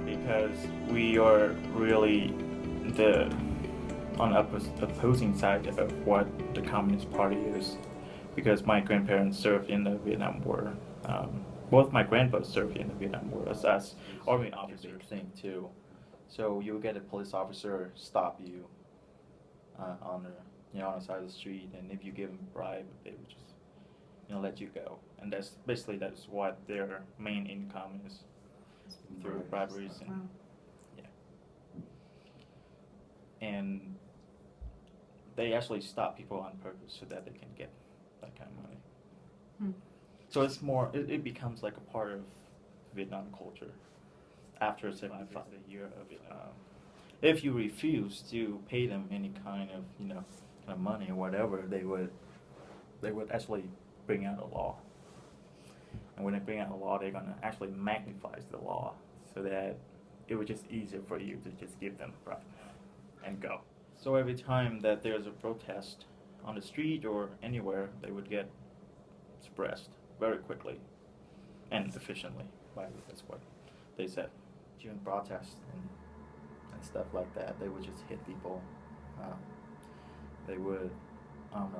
because we are really the on opposing side of what the Communist Party is. Because my grandparents served in the Vietnam War. Both my grandpas served in the Vietnam War as army officers. Big thing too. So you'll get a police officer stop you on the side of the street, and if you give them a bribe, they would just let you go. And that's what their main income is, through briberies and Wow. yeah. And they actually stop people on purpose so that they can get that kind of money. Hmm. So it's more, it becomes like a part of Vietnam culture after 75 a year of Vietnam. If you refuse to pay them any kind of kind of money or whatever, they would actually bring out a law. And when they bring out a law, they're gonna actually magnify the law so that it was just easier for you to just give them bribe and go. So every time that there's a protest on the street or anywhere, they would get suppressed very quickly and efficiently. That's what they said. During protests and stuff like that, they would just hit people. They would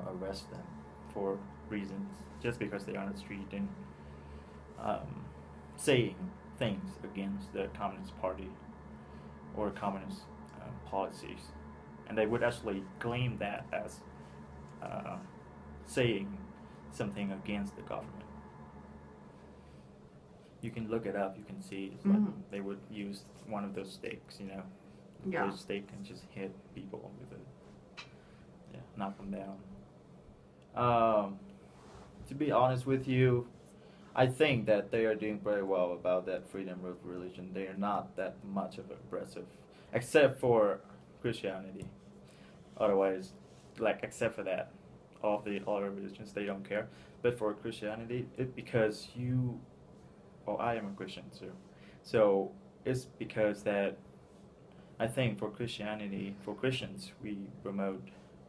arrest them For reasons, just because they're on the street and saying things against the Communist Party or communist policies, and they would actually claim that as saying something against the government. You can look it up. You can see it's like they would use one of those stakes, Yeah. those stake and just hit people with it. Yeah, knock them down. To be honest with you, I think that they are doing very well about that freedom of religion. They are not that much of aggressive, except for Christianity. Otherwise, except for that, all of the other religions, they don't care. But for Christianity, because I am a Christian too. So it's because that I think for Christianity, for Christians, we promote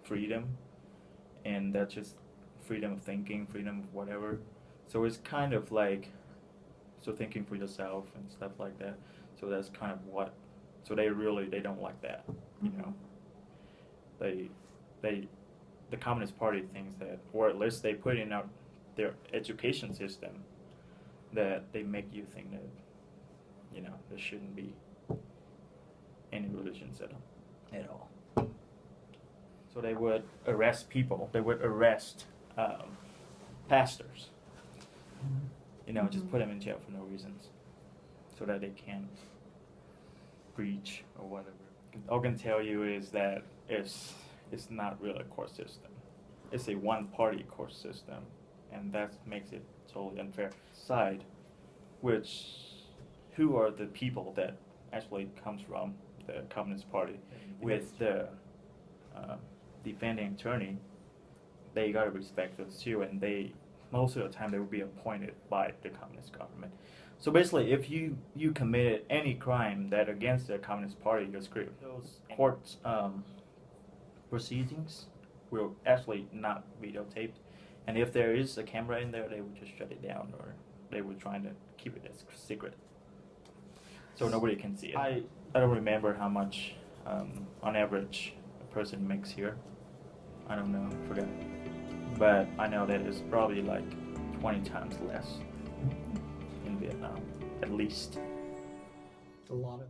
freedom, and that's just freedom of thinking, freedom of whatever. So it's kind of thinking for yourself and stuff like that. So that's kind of what. So they don't like that, The Communist Party thinks that, or at least they put in their education system, that they make you think that, there shouldn't be any religions at all. So they would arrest people. They would arrest pastors. Just put them in jail for no reasons, so that they can't preach or whatever. All I can tell you is that it's not really a court system. It's a one-party court system, and that makes it totally unfair. Side, who are the people that actually comes from the Communist Party, with the defending attorney, they gotta respect those two, and most of the time they will be appointed by the communist government. So basically, if you committed any crime that against the Communist Party, you're screwed. Those court proceedings will actually not videotaped, and if there is a camera in there, they would just shut it down, or they would try to keep it as secret, so nobody can see it. I don't remember how much on average a person makes here. I don't know, forgot. But I know that it's probably 20 times less in Vietnam, at least. It's a lot of